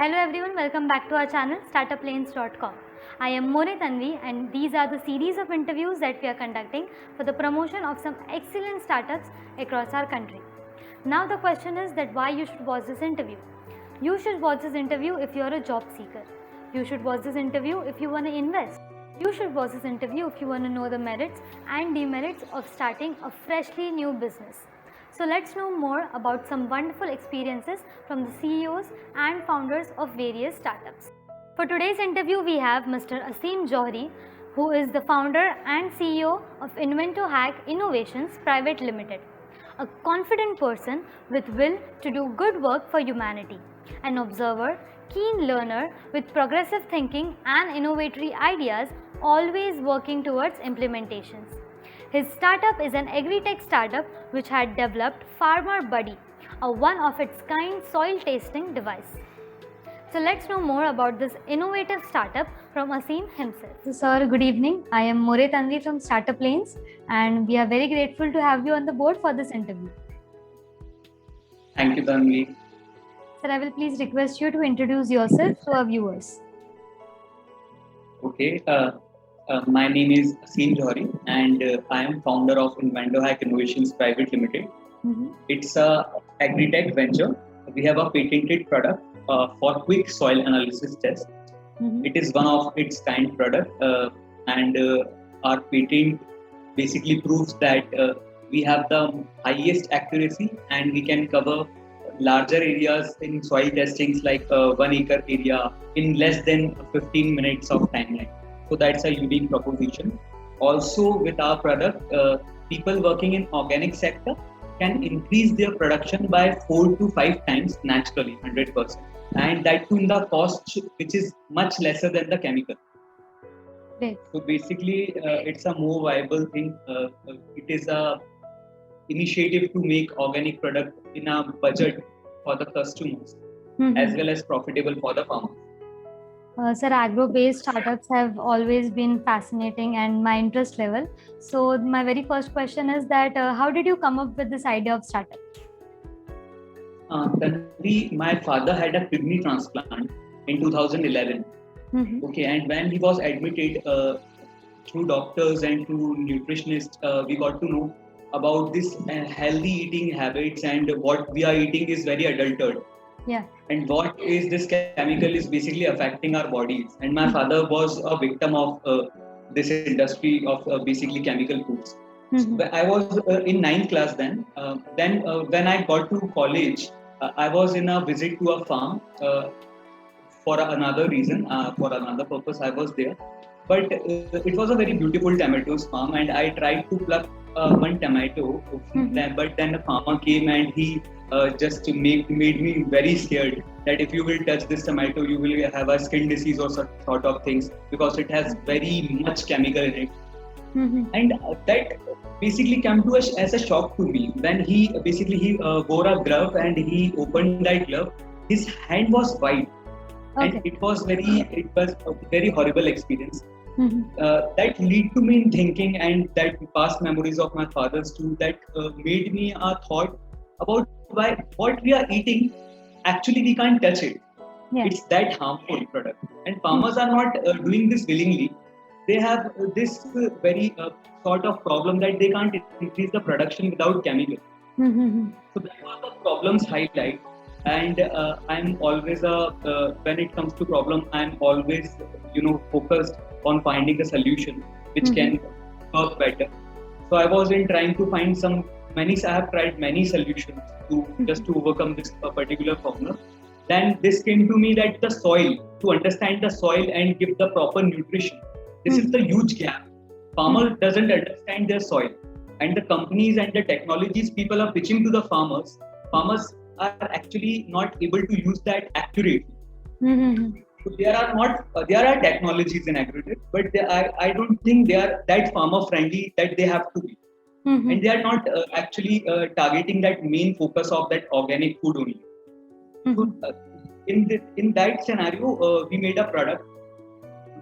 Hello everyone, welcome back to our channel startuplanes.com. I am More Tanvi and these are the series of interviews that we are conducting for the promotion of some excellent startups across our country. Now the question is that why you should watch this interview. You should watch this interview if you are a job seeker. You should watch this interview if you want to invest. You should watch this interview if you want to know the merits and demerits of starting a freshly new business. So let's know more about some wonderful experiences from the CEOs and founders of various startups. For today's interview, we have Mr. Aseem Johri, who is the founder and CEO of Inventohack Innovations Pvt Ltd, a confident person with will to do good work for humanity, an observer, keen learner with progressive thinking and innovatory ideas, always working towards implementations. His startup is an agri-tech startup which had developed Farmer Buddy, a one-of-its-kind soil tasting device. So let's know more about this innovative startup from Aseem himself. So, sir, good evening. I am More Tanvi from Startup Lanes and we are very grateful to have you on the board for this interview. Thank you, Tanvi. Sir, I will please request you to introduce yourself to our viewers. Okay. My name is Aseem Johri and I am founder of Inventohack Innovations Pvt Ltd. It's a agri-tech venture. We have a patented product for quick soil analysis test. It is one of its kind product and our patent basically proves that we have the highest accuracy and we can cover larger areas in soil testings like 1 acre area in less than 15 minutes of timeline. So that's a unique proposition. Also with our product, people working in organic sector can increase their production by 4 to 5 times naturally, 100%. And that too in the cost which is much lesser than the chemical. Great. So basically it's a more viable thing. It is a initiative to make organic product in a budget for the customers as well as profitable for the farmers. Sir, agro-based startups have always been fascinating and my interest level. So my very first question is that how did you come up with this idea of startup? My father had a kidney transplant in 2011. Okay, and when he was admitted through doctors and through nutritionists, we got to know about this healthy eating habits and what we are eating is very adulterated. Yeah. And what is this chemical is basically affecting our bodies. And my father was a victim of this industry of basically chemical foods. So I was in 9th class then. When I got to college, I was in a visit to a farm for another reason, for another purpose I was there. But it was a very beautiful tomatoes farm and I tried to pluck one tomato. But then the farmer came and he just made me very scared that if you will touch this tomato, you will have a skin disease or sort of things because it has very much chemical in it. And that basically came to us as a shock to me when he wore a glove and he opened that glove. His hand was white, and it was a very horrible experience. That lead to me in thinking and that past memories of my father's too that made me a thought about why what we are eating actually we can't touch it. It's that harmful product and farmers are not doing this willingly. They have this very sort of problem that they can't increase the production without chemical. So that was the problems highlight and I'm always when it comes to problem I'm always focused on finding a solution which can work better. So I was trying to find I have tried many solutions to just to overcome this particular problem. Then this came to me that the soil, to understand the soil and give the proper nutrition. This is the huge gap. Farmer doesn't understand their soil and the companies and the technologies people are pitching to the farmers are actually not able to use that accurately. So there are technologies in agriculture, but I don't think they are that farmer friendly that they have to be. And they are not actually targeting that main focus of that organic food only. So in that scenario, we made a product.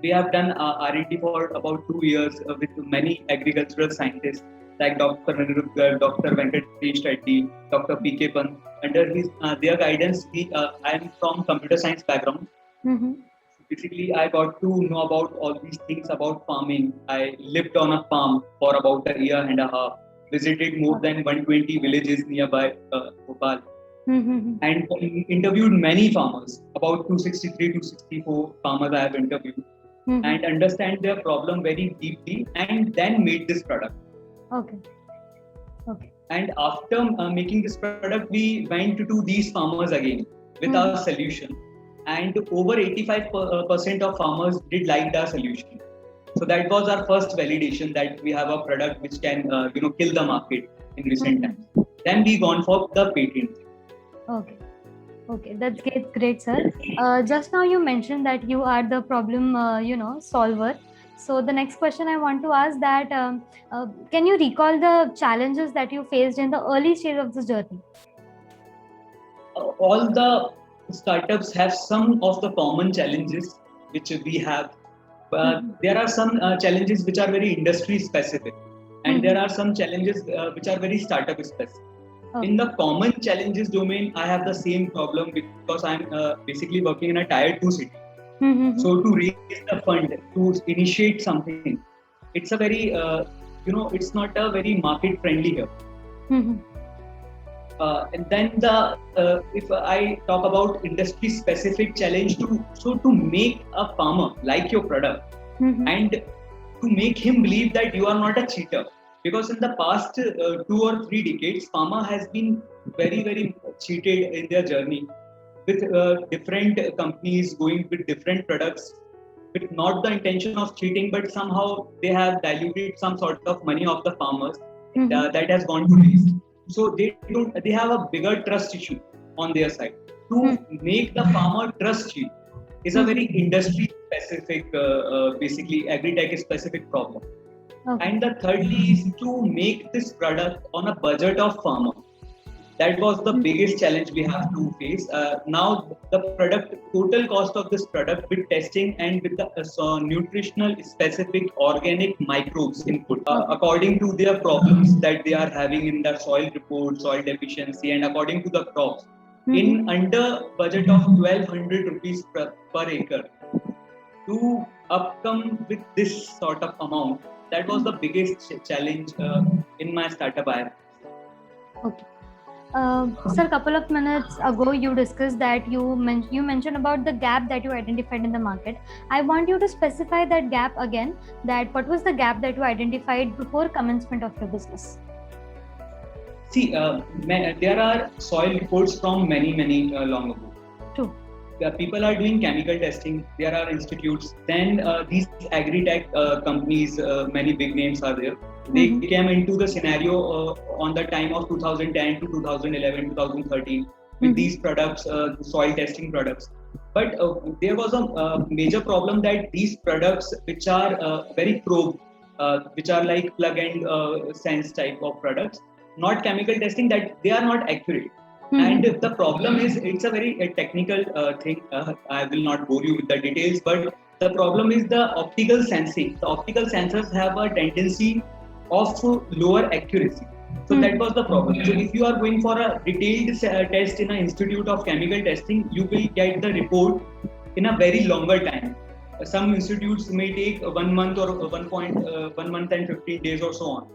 We have done R&D for about 2 years with many agricultural scientists like Dr. Anirudh, Dr. Venkatesh Reddy, Dr. P.K. Pant. under their guidance, I am from computer science background. Basically, I got to know about all these things about farming. I lived on a farm for about a year and a half, visited more than 120 villages nearby Bhopal, and interviewed many farmers, about 263 to 64 farmers I have interviewed, and understand their problem very deeply, and then made this product. Okay. And after making this product, we went to these farmers again with our solution. And over 85% of farmers did like our solution. So that was our first validation that we have a product which can, kill the market in recent times. Then we gone for the patent. Okay, that's great, sir. Just now you mentioned that you are the problem, solver. So the next question I want to ask that, can you recall the challenges that you faced in the early stage of this journey? All the startups have some of the common challenges which we have. There are some challenges which are very industry specific, and there are some challenges which are very startup specific. In the common challenges domain, I have the same problem because I'm basically working in a tier 2 city. So to raise the fund, to initiate something, it's a very, it's not a very market friendly here. And then if I talk about industry specific challenge to make a farmer like your product and to make him believe that you are not a cheater, because in the past 2 or 3 decades, farmer has been very, very cheated in their journey with different companies going with different products with not the intention of cheating, but somehow they have diluted some sort of money of the farmers that has gone to waste. So they have a bigger trust issue on their side. To make the farmer trust you is a very industry specific, basically agri-tech specific problem. And the thirdly is to make this product on a budget of farmer. That was the biggest challenge we have to face. Now the total cost of this product with testing and with the nutritional specific organic microbes input, according to their problems that they are having in the soil report, soil deficiency, and according to the crops, in under budget of 1200 rupees per acre, to upcome with this sort of amount, that was the biggest challenge in my startup. Okay. Sir, a couple of minutes ago, you discussed that you mentioned about the gap that you identified in the market. I want you to specify that gap again. That what was the gap that you identified before commencement of your business? See, there are soil reports from many long ago. True. People are doing chemical testing. There are institutes. Then these agri-tech companies, many big names are there. They came into the scenario on the time of 2010 to 2011, 2013 with these products, soil testing products. But there was a major problem that these products, which are very probe, which are like plug and sense type of products, not chemical testing, that they are not accurate. And the problem is, it's a very technical thing. I will not bore you with the details, but the problem is the optical sensing. The optical sensors have a tendency of lower accuracy. So that was the problem. So if you are going for a detailed test in an institute of chemical testing, you will get the report in a very longer time. Some institutes may take 1 month or 1 month and 15 days or so on.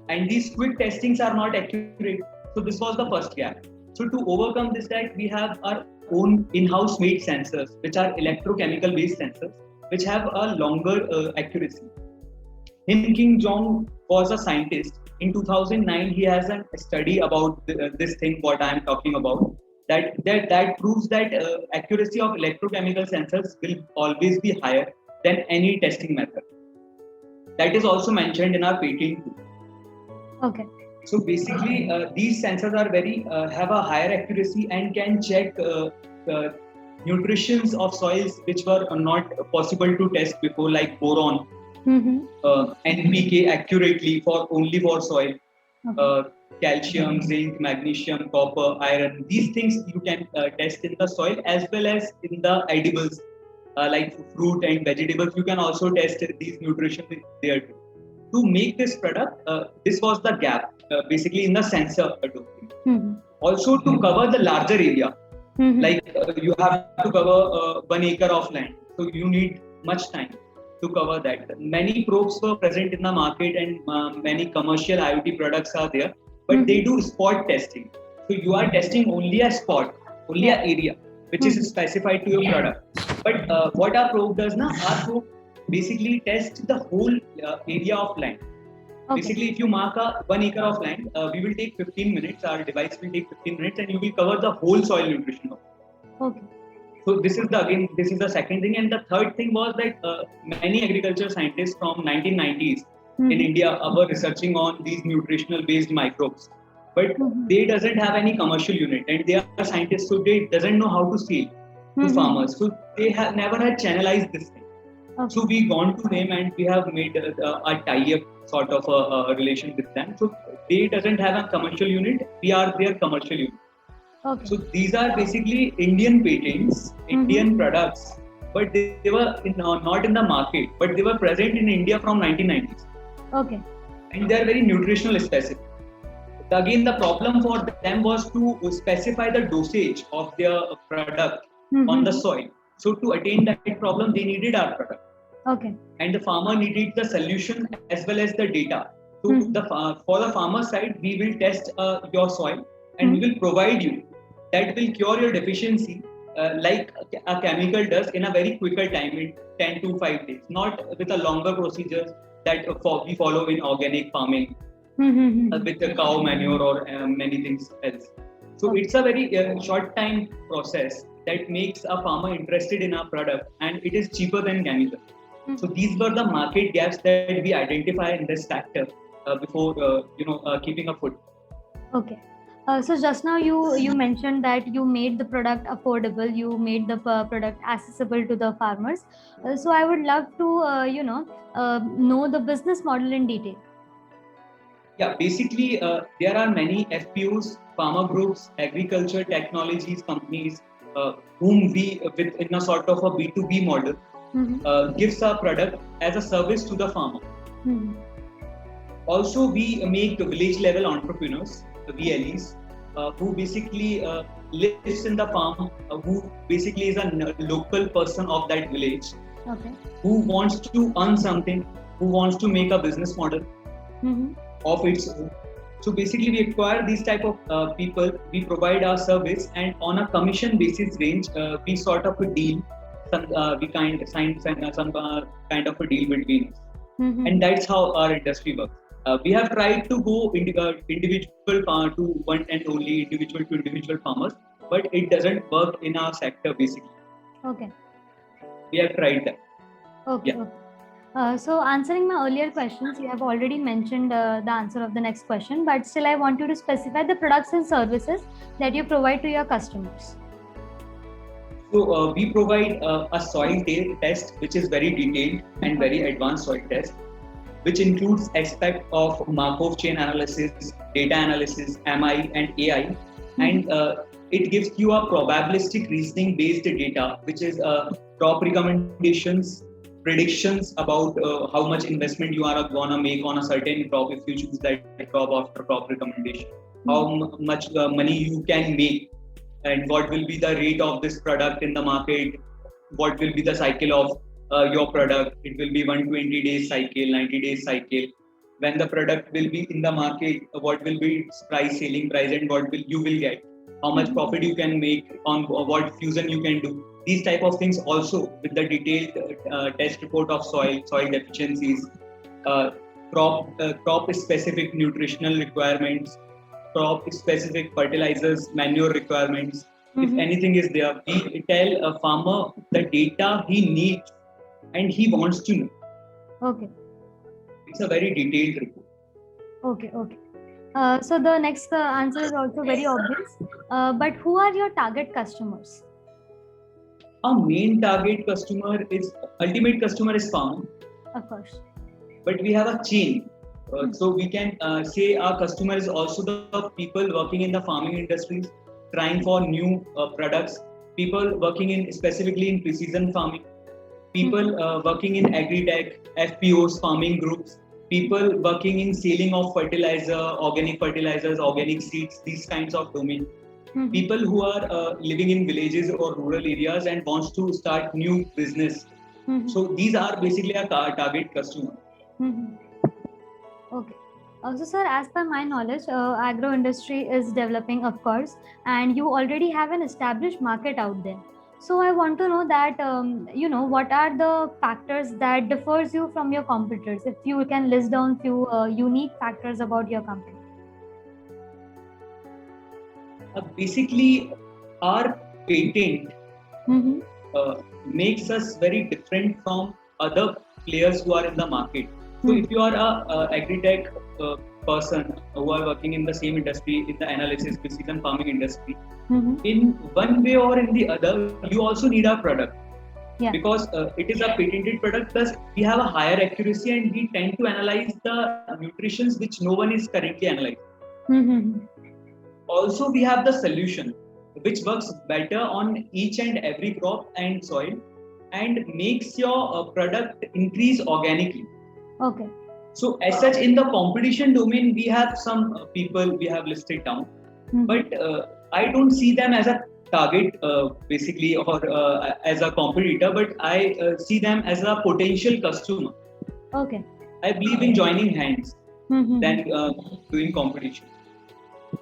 And these quick testings are not accurate. So this was the first gap. So to overcome this gap, we have our own in-house made sensors, which are electrochemical based sensors, which have a longer accuracy. King Jong was a scientist. In 2009, he has a study about this thing, what I am talking about, that proves that accuracy of electrochemical sensors will always be higher than any testing method. That is also mentioned in our patent too. Okay. So basically, these sensors are have a higher accuracy and can check nutritions of soils which were not possible to test before, like boron, NPK accurately only for soil, calcium, zinc, magnesium, copper, iron. These things you can test in the soil as well as in the edibles like fruit and vegetables. You can also test these nutrition there too. To make this product, this was the gap basically in the sensor domain. Also to cover the larger area, like you have to cover 1 acre of land, so you need much time to cover that. Many probes were present in the market, and many commercial IoT products are there, but they do spot testing. So you are testing only a spot, only an area which is specified to your product. But what our probe does now, our probe basically tests the whole area of land. Basically, if you mark a 1 acre of land, we will take 15 minutes. Our device will take 15 minutes, and you will cover the whole soil nutrition. Okay. So this is the second thing, and the third thing was that many agriculture scientists from 1990s in India were researching on these nutritional based microbes, but they doesn't have any commercial unit, and they are scientists, so they doesn't know how to sell to farmers. So they have never had channelized this thing. So we gone to them and we have made a tie-up sort of a relation with them. So they doesn't have a commercial unit, we are their commercial unit. So these are basically Indian patents, Indian products, but they were not in the market, but they were present in India from 1990s. Okay. And they are very nutritional specific. Again, the problem for them was to specify the dosage of their product on the soil. So to attain that problem, they needed our product. Okay. And the farmer needed the solution as well as the data. So for the farmer side, we will test your soil and we will provide you that will cure your deficiency like a chemical does in a very quicker time, in 10 to 5 days, not with a longer procedure that we follow in organic farming with the cow manure or many things else. So it's a very short time process that makes a farmer interested in our product, and it is cheaper than chemical. So these were the market gaps that we identify in this sector before keeping a foot. Okay. So just now you mentioned that you made the product affordable, you made the product accessible to the farmers. So I would love to know the business model in detail. Yeah, basically there are many FPOs, farmer groups, agriculture technologies companies whom we with in a sort of a B2B model gives our product as a service to the farmer. Also, we make village level entrepreneurs, the VLEs, who basically lives in the farm, who basically is a local person of that village, who wants to earn something, who wants to make a business model of its own. So basically, we acquire these type of people, we provide our service, and on a commission basis range, we sort of a deal, we sign some kind of a deal between us. And that's how our industry works. We have tried to go individual to one and only individual to individual farmers, but it doesn't work in our sector basically. Okay. We have tried that. Okay. Yeah. Okay. So answering my earlier questions, you have already mentioned the answer of the next question, but still I want you to specify the products and services that you provide to your customers. So we provide a soil test which is very detailed and very advanced soil test, which includes aspect of Markov chain analysis, data analysis, MI and AI, and it gives you a probabilistic reasoning based data, which is crop recommendations, predictions about how much investment you are gonna make on a certain crop if you choose that crop after crop recommendation, how much money you can make, and what will be the rate of this product in the market, what will be the cycle of your product. It will be 120 days cycle, 90 days cycle. When the product will be in the market, what will be its price, selling price, and what will you will get, how much profit you can make, on what fusion you can do. These type of things also with the detailed test report of soil deficiencies, crop specific nutritional requirements, crop specific fertilizers, manure requirements. If anything is there, we tell a farmer the data he needs and he wants to know. Okay. It's a very detailed report. Okay. So the next answer is also very obvious. But who are your target customers? Our main target customer is ultimate customer is farmer. Of course. But we have a chain. So we can say our customer is also the people working in the farming industries, trying for new products, people working in specifically in precision farming, people working in agri-tech, FPOs, farming groups, people working in selling of fertilizers, organic seeds, these kinds of domain. People who are living in villages or rural areas and wants to start new business. So these are basically our target customer. Okay. So, sir, as per my knowledge, agro industry is developing, of course, and you already have an established market out there. So, I want to know that, what are the factors that differs you from your competitors? If you can list down few unique factors about your company. Basically, our patent makes us very different from other players who are in the market. So if you are a agri-tech person who are working in the same industry, in the analysis, precision farming industry, in one way or in the other, you also need our product. Yeah. Because it is a patented product, plus we have a higher accuracy and we tend to analyze the nutritions which no one is currently analyzing. Also, we have the solution which works better on each and every crop and soil and makes your product increase organically. Okay. So as such, in the competition domain, we have some people we have listed down, but I don't see them as a target basically or as a competitor, but I see them as a potential customer. Okay. I believe in joining hands than doing competition.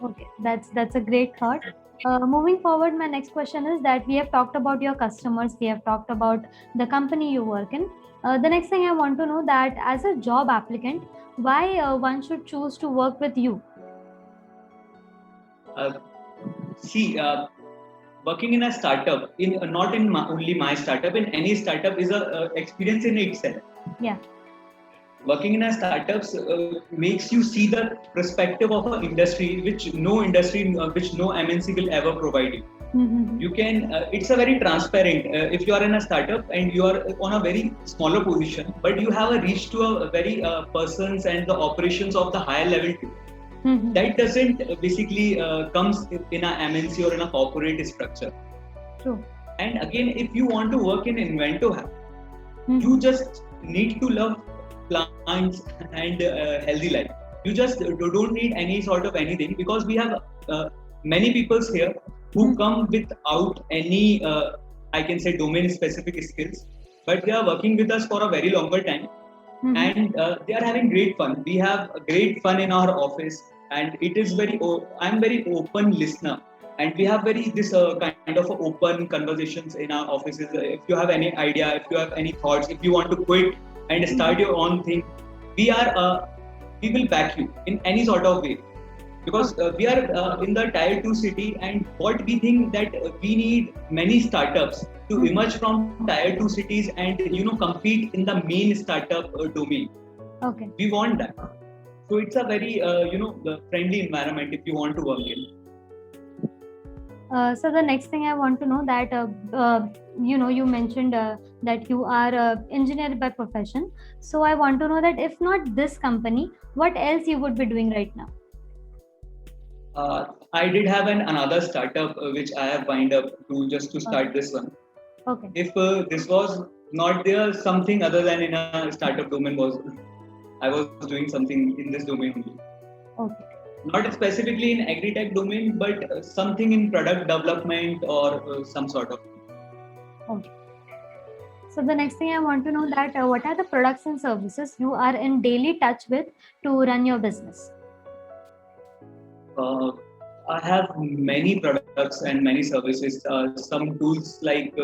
Okay, that's a great thought. Moving forward, my next question is that we have talked about your customers, we have talked about the company you work in. The next thing I want to know that as a job applicant, why one should choose to work with you? Working in a startup, not in only my startup, in any startup is a experience in itself. Yeah. Working in a startups makes you see the perspective of an industry which no MNC will ever provide you. You can, it's a very transparent, if you are in a startup and you are on a very smaller position, but you have a reach to a very persons and the operations of the higher level too. That doesn't basically comes in a MNC or in a corporate structure. True. And again, if you want to work in Inventohack, you just need to love plants and healthy life. You just don't need any sort of anything, because we have many people here who come without any I can say domain specific skills, but they are working with us for a very longer time and they are having great fun. We have great fun in our office, and it is I'm very open listener, and we have this kind of open conversations in our offices. If you have any idea, if you have any thoughts, if you want to quit and start your own thing, we will back you in any sort of way, because we are in the tier 2 city, and what we think that we need many startups to emerge from tier 2 cities and compete in the main startup domain. Okay. We want that. So it's a very friendly environment if you want to work in. So the next thing I want to know that you mentioned that you are an engineer by profession. So I want to know that if not this company, what else you would be doing right now? I did have another startup which I have wind up to start this one. Okay. If this was not there, something other than in a startup domain I was doing something in this domain only. Okay. Not specifically in agri-tech domain, but something in product development or some sort of. Okay. So the next thing I want to know that what are the products and services you are in daily touch with to run your business? I have many products and many services. Some tools like,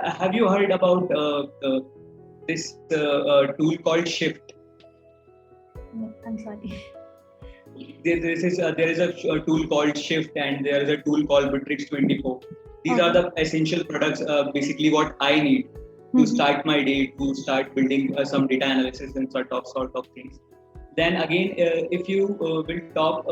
have you heard about this tool called Shift? No, I'm sorry. There is a tool called Shift, and there is a tool called Bitrix 24. These are the essential products, basically what I need to start my day, to start building some data analysis and sort of things. Then again, if you will talk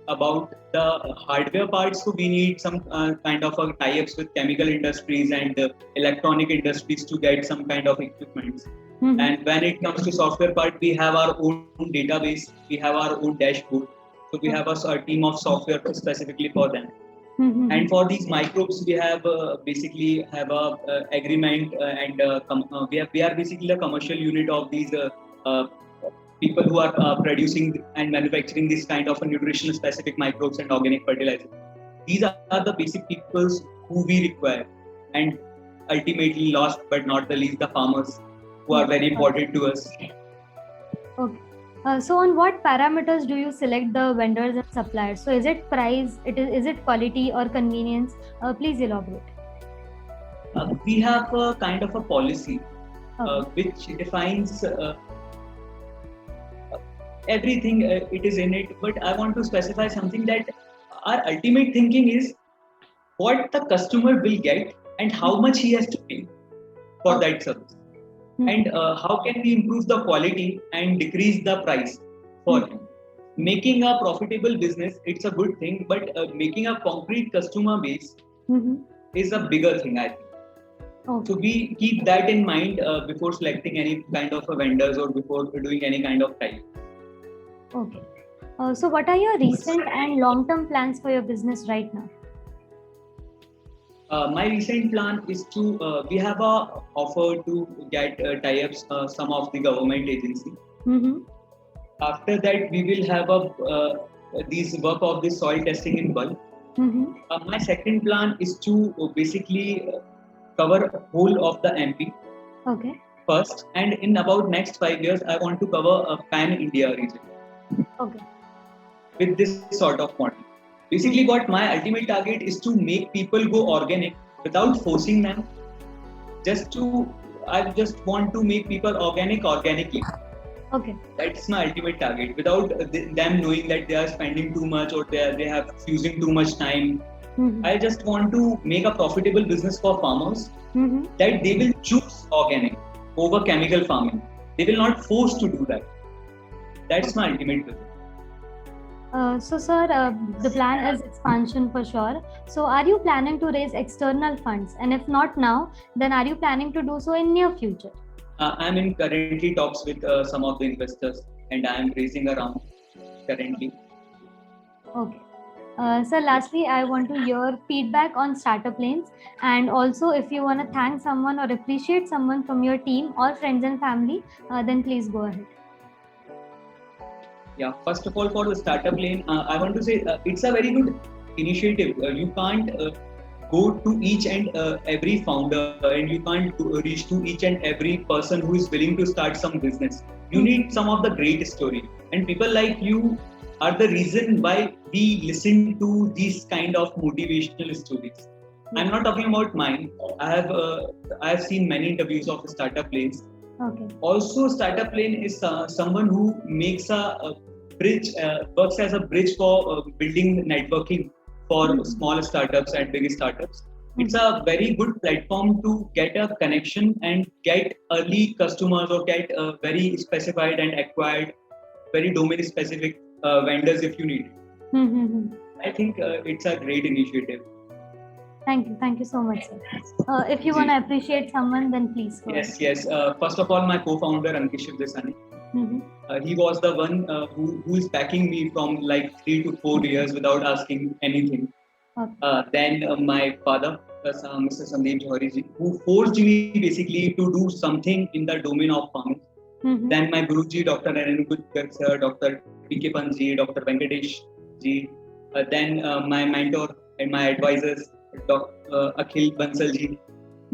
about the hardware parts, so we need some kind of tie-ups with chemical industries and electronic industries to get some kind of equipment. And when it comes to software part, we have our own database, we have our own dashboard. So we have a team of software specifically for them. And for these microbes, we have agreement, and we are basically the commercial unit of these uh, people who are producing and manufacturing this kind of a nutritional specific microbes and organic fertilizers. These are the basic peoples who we require, and ultimately, last but not the least, the farmers who are very important to us. Okay. So on what parameters do you select the vendors and suppliers? So is it price, is it quality or convenience? Please elaborate. We have a kind of a policy which defines everything it is in it, but I want to specify something that our ultimate thinking is what the customer will get and how much he has to pay for that service. And how can we improve the quality and decrease the price for him. Making a profitable business, it's a good thing, but making a concrete customer base is a bigger thing, I think. So we keep that in mind before selecting any kind of vendors or before doing any kind of trial. Okay. So what are your recent and long-term plans for your business right now? My recent plan is to, we have a offer to get tie-ups some of the government agency. After that, we will have these work of the soil testing in bulk. My second plan is to basically cover whole of the MP first, and in about next 5 years, I want to cover a pan-India region with this sort of model. Basically, what my ultimate target is to make people go organic without forcing them. I just want to make people organically. That's my ultimate target. Without them knowing that they are spending too much or they have using too much time. I just want to make a profitable business for farmers that they will choose organic over chemical farming. They will not force to do that. That's my ultimate goal. So sir, the plan is expansion for sure. So are you planning to raise external funds? And if not now, then are you planning to do so in near future? I'm in currently talks with some of the investors, and I am raising around currently. Okay. So lastly, I want to hear feedback on startup lanes, and also if you want to thank someone or appreciate someone from your team or friends and family, then please go ahead. Yeah, first of all, for the startup lane, I want to say it's a very good initiative. You can't go to each and every founder, and you can't reach to each and every person who is willing to start some business. You need some of the great story, and people like you are the reason why we listen to these kind of motivational stories. I'm not talking about mine. I have seen many interviews of startup lanes. Also, startup lane is someone who makes a bridge, works as a bridge for building networking for small startups and big startups. It's a very good platform to get a connection and get early customers or get very specified and acquired, very domain specific vendors if you need it. I think it's a great initiative. Thank you so much, sir. If you want to appreciate someone, then please go ahead. Yes. First of all, my co-founder Ankit Shivdesani. He was the one who is backing me from like 3 to 4 years without asking anything. Then my father, Mr. Sandeep Johri, who forced me basically to do something in the domain of farming. Then my Guruji, Dr. Narendra sir, Dr. P.K. Panji, Dr. Venkatesh ji. Then my mentor and my advisors, Dr. Akhil Bansal ji,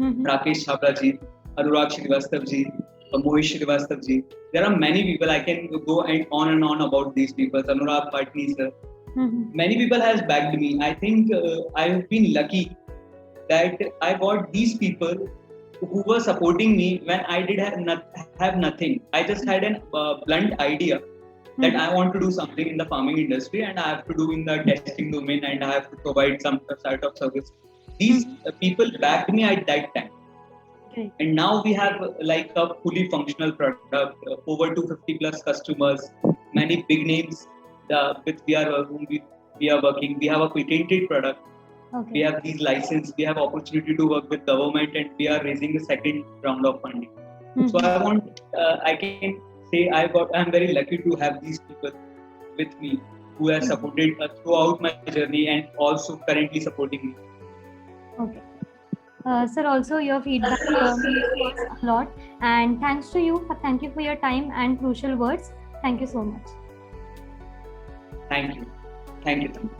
Rakesh Chhabra ji, Anurag Srivastav ji, Mohish Srivastav ji. There are many people. I can go on and on about these people. Anurag Patni sir. Many people has backed me. I think I have been lucky that I got these people who were supporting me when I did have nothing. I just had a blunt idea that I want to do something in the farming industry, and I have to do in the testing domain, and I have to provide some sort of service. These people backed me at that time. And now we have like a fully functional product, over 250 plus customers, many big names with whom we are working. We have a patented product. We have these license. We have opportunity to work with government, and we are raising the second round of funding. So I can say I'm very lucky to have these people with me who have supported throughout my journey and also currently supporting me. Sir, also your feedback means to us a lot, and thank you for your time and crucial words. Thank you so much. Thank you. Thank you.